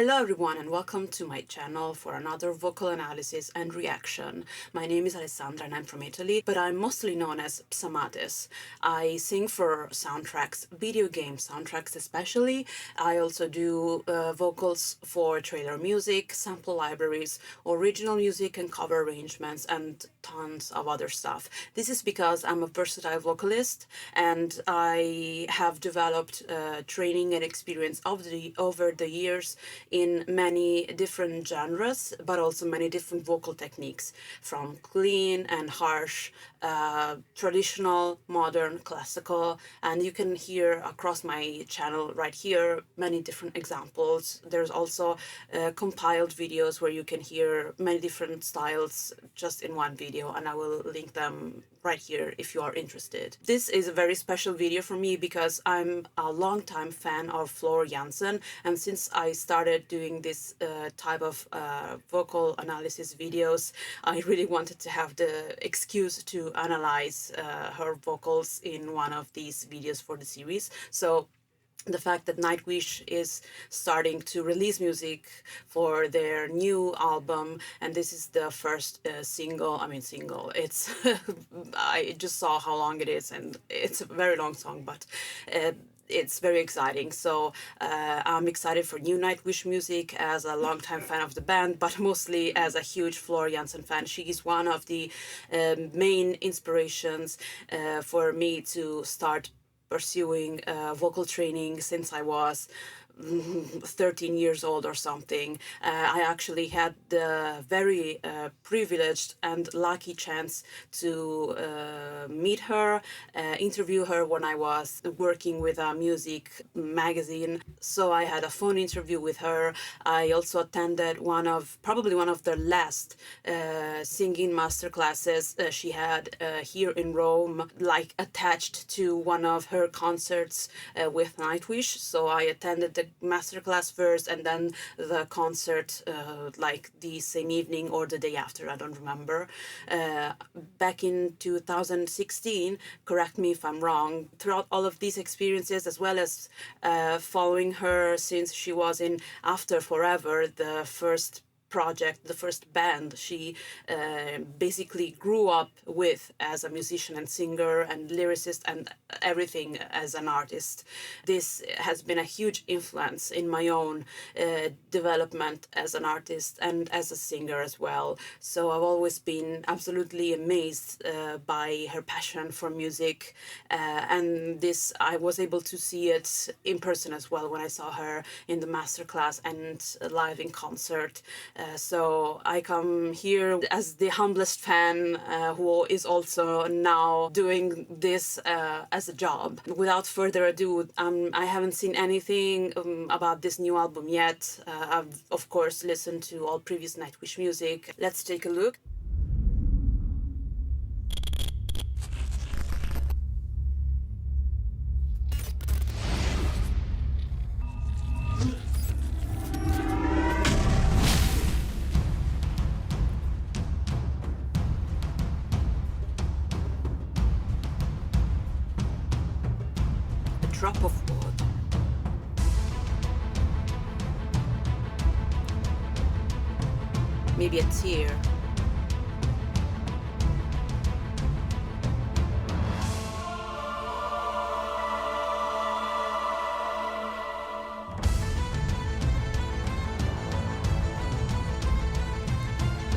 Hello everyone and welcome to my channel for another vocal analysis and reaction. My name is Alessandra and I'm from Italy, but I'm mostly known as Psamathes. I sing for soundtracks, video game soundtracks especially. I also do vocals for trailer music, sample libraries, original music and cover arrangements, and tons of other stuff. This is because I'm a versatile vocalist and I have developed training and experience over the years in many different genres, but also many different vocal techniques, from clean and harsh, traditional, modern, classical, and you can hear across my channel right here many different examples. There's also compiled videos where you can hear many different styles just in one video, and I will link them right here if you are interested. This is a very special video for me because I'm a longtime fan of Floor Jansen, and since I started doing this type of vocal analysis videos, I really wanted to have the excuse to analyze her vocals in one of these videos for the series. So the fact that Nightwish is starting to release music for their new album, and this is the first single, it's I just saw how long it is, and it's a very long song, but it's very exciting. So I'm excited for new Nightwish music as a longtime fan of the band, but mostly as a huge Floor Jansen fan. She is one of the main inspirations for me to start pursuing vocal training since I was 13 years old or something. I actually had the very privileged and lucky chance to meet her, interview her when I was working with a music magazine. So I had a phone interview with her. I also attended probably one of the last singing master classes she had here in Rome, like attached to one of her concerts with Nightwish. So I attended the masterclass first and then the concert like the same evening or the day after, I don't remember. Back in 2016, correct me if I'm wrong, throughout all of these experiences, as well as following her since she was in After Forever, the first project, the first band she basically grew up with as a musician and singer and lyricist and everything as an artist. This has been a huge influence in my own development as an artist and as a singer as well. So I've always been absolutely amazed by her passion for music, and this I was able to see it in person as well when I saw her in the masterclass and live in concert. So I come here as the humblest fan who is also now doing this as a job. Without further ado, I haven't seen anything about this new album yet. I've of course listened to all previous Nightwish music. Let's take a look. Drop of wood. Maybe a tear.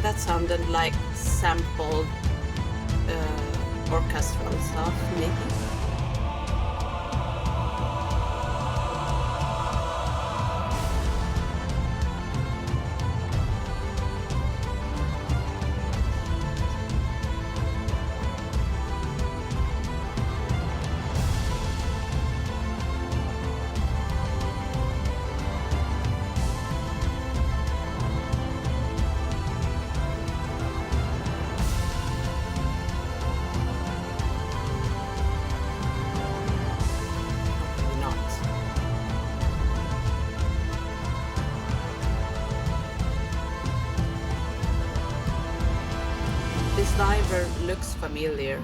That sounded like sampled orchestral stuff, maybe. This diver looks familiar.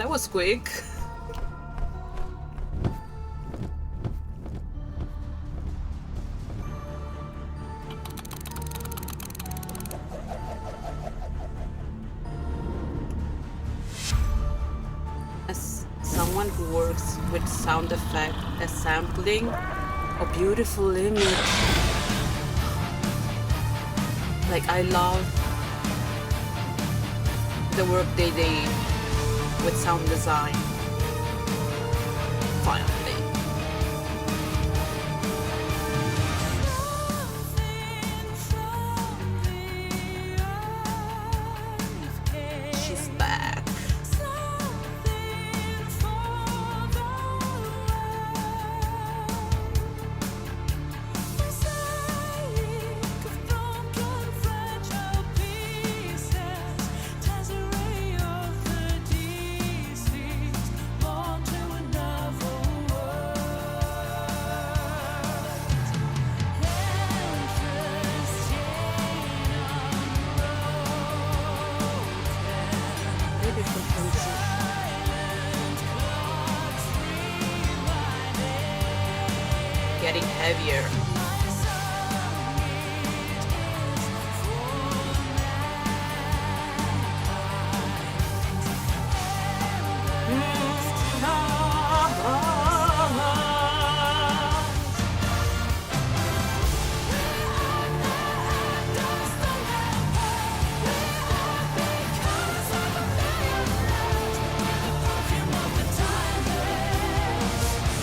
That was quick. As someone who works with sound effect and sampling, a beautiful image. Like, I love the work they did with sound design. Finally. She's back. Getting heavier.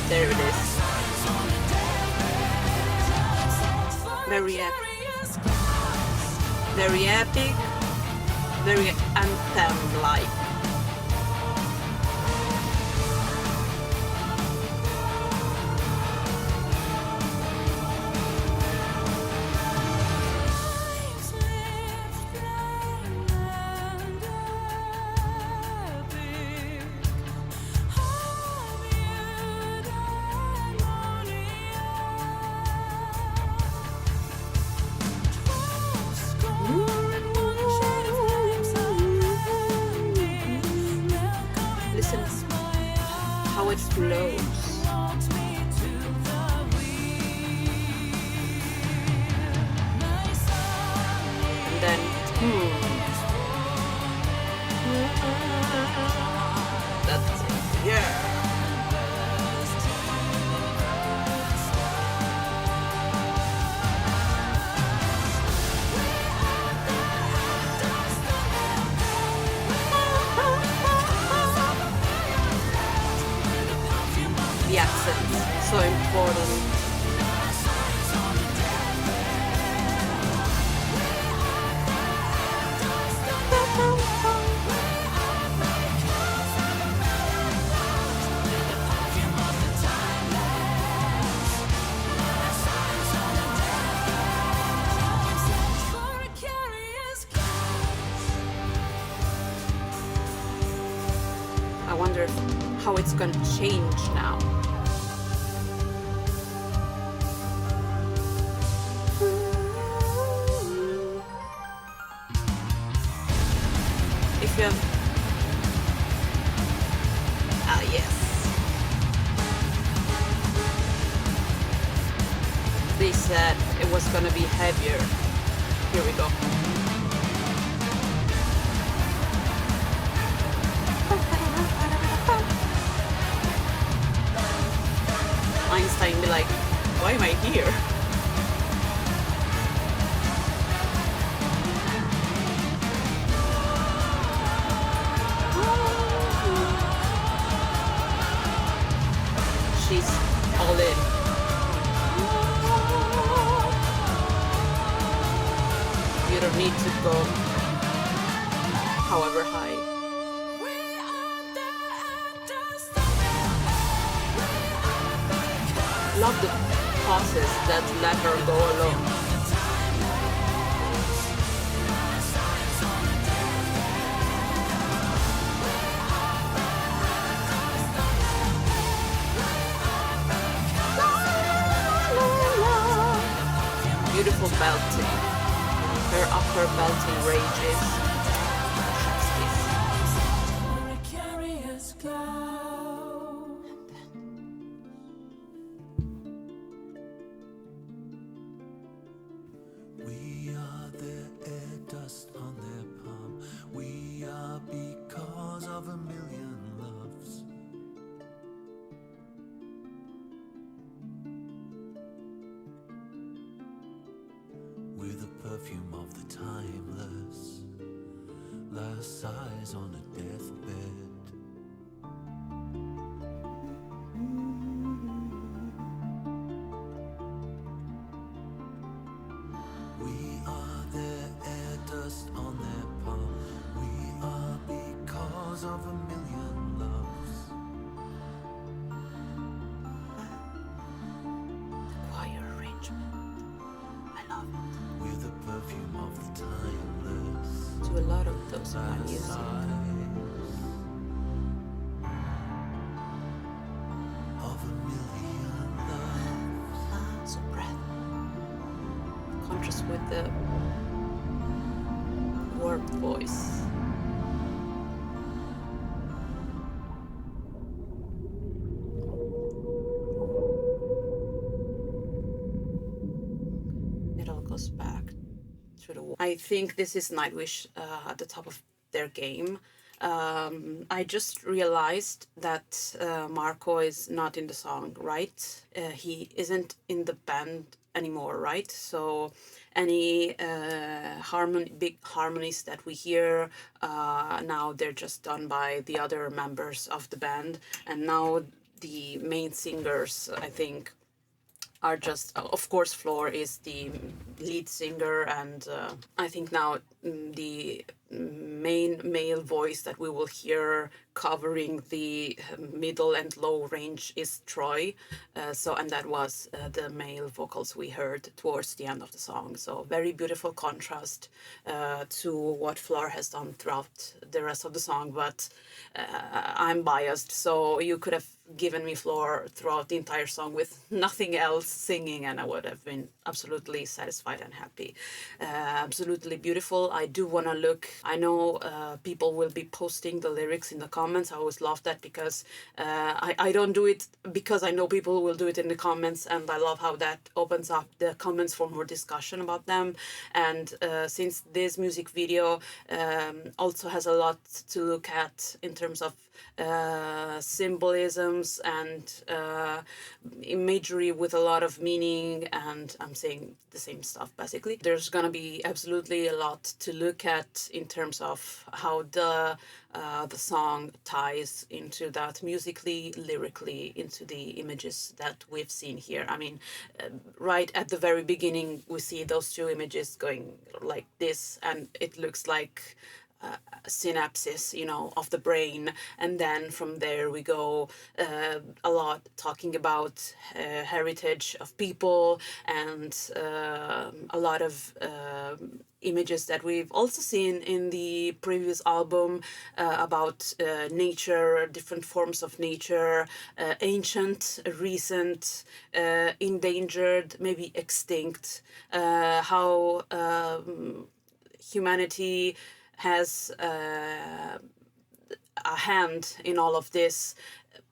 There it is. Very epic. Very epic. Very anthem-like. Listen how it flows. And then, that's it. Yeah. The accents, so important. I wonder how it's gonna change now. If you have... Ah, yes. They said it was gonna be heavier. Here we go. Einstein be like, why am I here? She's all in. You don't need to go however high. Love the pauses that let her go alone. Beautiful belting. Her upper belting rages. We are their air dust on their palm. We are because of a million loves. We're the perfume of the timeless, last sighs on a deathbed. We are their air dust on their palm. We are because of a million loves. Choir arrangement. I love it. We're the perfume of the timeless. Do a lot of those in my music. Of a million loves. So breath. Contrast with the warped voice. It all goes back to the wall. I think this is Nightwish at the top of their game. I just realized that Marco is not in the song, right? He isn't in the band anymore, right? So any big harmonies that we hear now, they're just done by the other members of the band. And now the main singers, I think, are just, of course, Floor is the lead singer, and I think now the main male voice that we will hear covering the middle and low range is Troy. And that was the male vocals we heard towards the end of the song. So very beautiful contrast to what Floor has done throughout the rest of the song, but I'm biased, so you could have given me Floor throughout the entire song with nothing else singing, and I would have been absolutely satisfied and happy. Absolutely beautiful. I do want to look, I know people will be posting the lyrics in the comments. I always love that because I don't do it because I know people will do it in the comments, and I love how that opens up the comments for more discussion about them. And since this music video also has a lot to look at in terms of symbolisms and imagery with a lot of meaning, and I'm saying the same stuff basically. There's gonna be absolutely a lot to look at in terms of how the song ties into that musically, lyrically, into the images that we've seen here. I mean, right at the very beginning, we see those two images going like this, and it looks like synapses, of the brain, and then from there we go a lot talking about heritage of people, and a lot of images that we've also seen in the previous album about nature, different forms of nature, ancient, recent, endangered, maybe extinct, how humanity has a hand in all of this,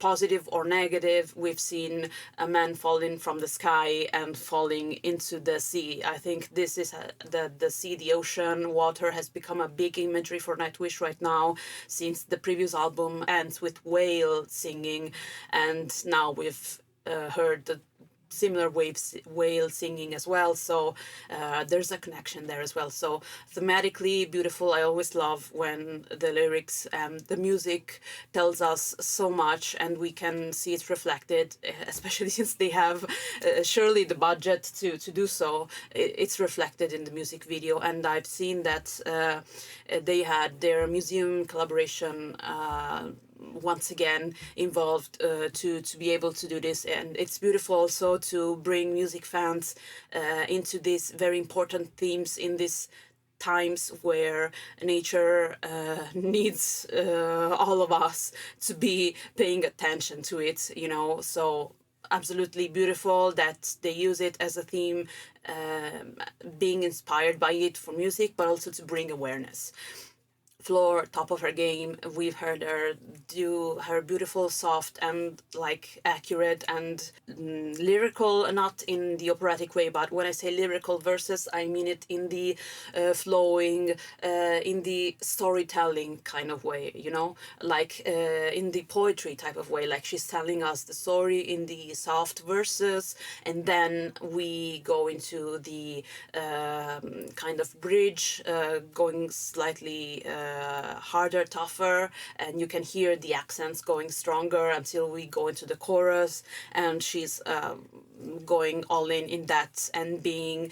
positive or negative. We've seen a man falling from the sky and falling into the sea. I think this is the sea, the ocean, water has become a big imagery for Nightwish right now, since the previous album ends with whale singing, and now we've heard the similar whale singing as well, so there's a connection there as well. So thematically beautiful. I always love when the lyrics and the music tells us so much and we can see it reflected, especially since they have surely the budget to do so. It's reflected in the music video, and I've seen that they had their museum collaboration once again involved to be able to do this, and it's beautiful also to bring music fans into these very important themes in these times where nature needs all of us to be paying attention to it, so absolutely beautiful that they use it as a theme, being inspired by it for music, but also to bring awareness. Floor, top of her game. We've heard her do her beautiful, soft, and like accurate and lyrical, not in the operatic way, but when I say lyrical verses, I mean it in the flowing, in the storytelling kind of way, you know, like in the poetry type of way. Like she's telling us the story in the soft verses, and then we go into the kind of bridge, going slightly harder, tougher, and you can hear the accents going stronger until we go into the chorus, and she's going all in that and being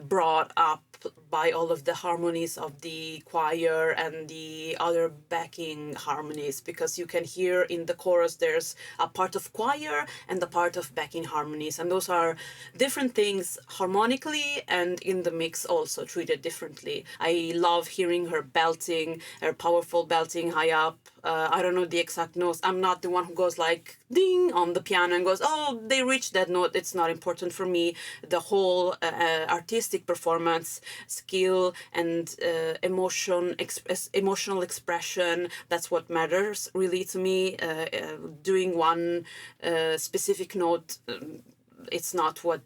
brought up by all of the harmonies of the choir and the other backing harmonies, because you can hear in the chorus there's a part of choir and a part of backing harmonies, and those are different things harmonically and in the mix also treated differently. I love hearing her belting, her powerful belting high up. I don't know the exact notes. I'm not the one who goes like ding on the piano and goes, oh, they reached that note. It's not important for me. The whole artistic performance skill and emotional expression, that's what matters really to me. Doing one specific note, it's not what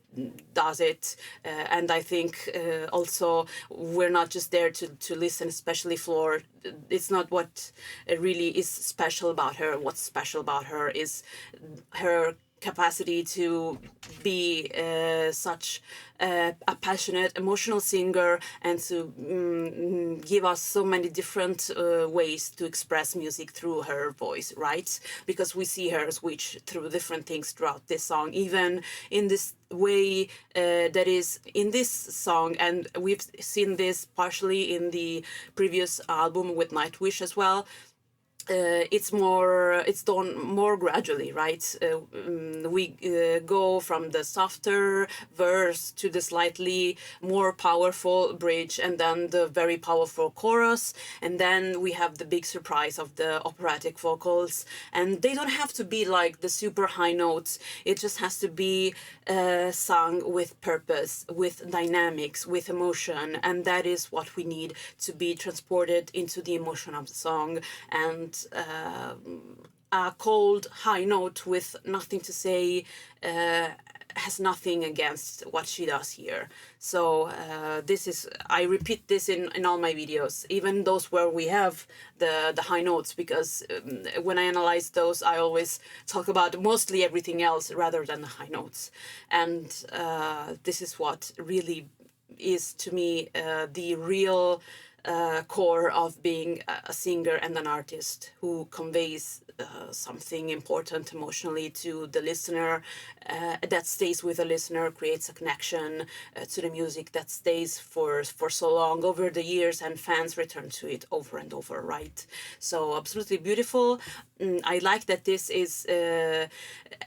does it. And I think also we're not just there to listen, especially Floor. It's not what really is special about her. What's special about her is her capacity to be such a passionate, emotional singer, and to give us so many different ways to express music through her voice, right? Because we see her switch through different things throughout this song, even in this way that is in this song, and we've seen this partially in the previous album with Nightwish as well. It's done more gradually, right? We go from the softer verse to the slightly more powerful bridge, and then the very powerful chorus, and then we have the big surprise of the operatic vocals. And they don't have to be like the super high notes. It just has to be sung with purpose, with dynamics, with emotion, and that is what we need to be transported into the emotion of the song. And a cold high note with nothing to say has nothing against what she does here. So this is, I repeat this in all my videos, even those where we have the high notes, because when I analyze those, I always talk about mostly everything else rather than the high notes. And this is what really is to me the real core of being a singer and an artist who conveys something important emotionally to the listener, that stays with the listener, creates a connection to the music that stays for so long over the years, and fans return to it over and over, right? So absolutely beautiful. I like that this is,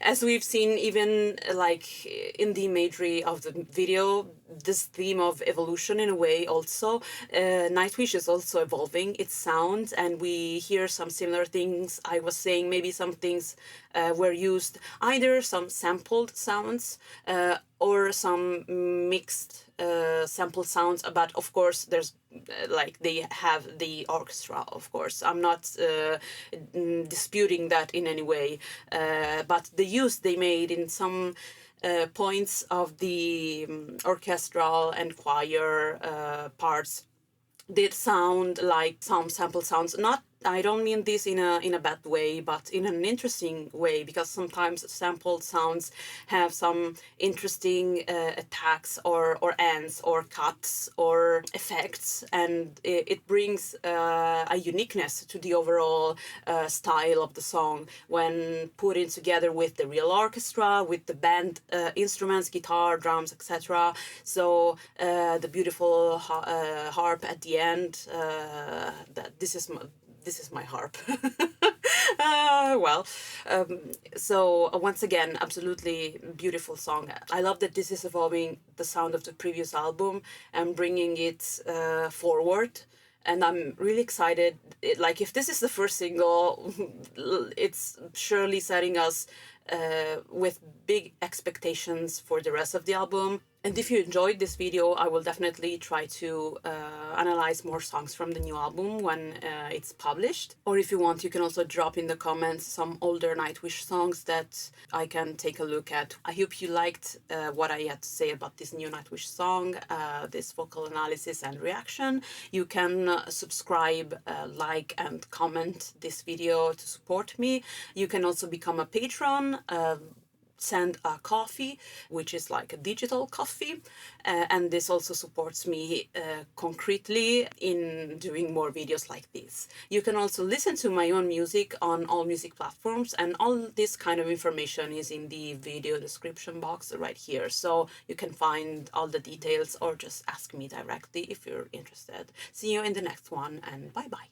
as we've seen even like in the imagery of the video, this theme of evolution in a way also. Nightwish is also evolving its sound, and we hear some similar things. I was saying maybe some things were used, either some sampled sounds or some mixed sampled sounds, but of course there's like they have the orchestra, of course. I'm not disputing that in any way, but the use they made in some points of the orchestral and choir parts did sound like some sample sounds. Not, I don't mean this in a bad way, but in an interesting way, because sometimes sampled sounds have some interesting attacks or ends or cuts or effects, and it brings a uniqueness to the overall style of the song when put in together with the real orchestra, with the band instruments, guitar, drums, etc. So the beautiful harp at the end, that this is my harp. So once again, absolutely beautiful song. I love that this is evolving the sound of the previous album and bringing it forward. And I'm really excited. Like, if this is the first single, it's surely setting us with big expectations for the rest of the album. And if you enjoyed this video, I will definitely try to analyze more songs from the new album when it's published. Or if you want, you can also drop in the comments some older Nightwish songs that I can take a look at. I hope you liked what I had to say about this new Nightwish song, this vocal analysis and reaction. You can subscribe, like, and comment this video to support me. You can also become a patron. Send a coffee, which is like a digital coffee, and this also supports me concretely in doing more videos like this. You can also listen to my own music on all music platforms, and all this kind of information is in the video description box right here, so you can find all the details or just ask me directly if you're interested. See you in the next one, and bye bye.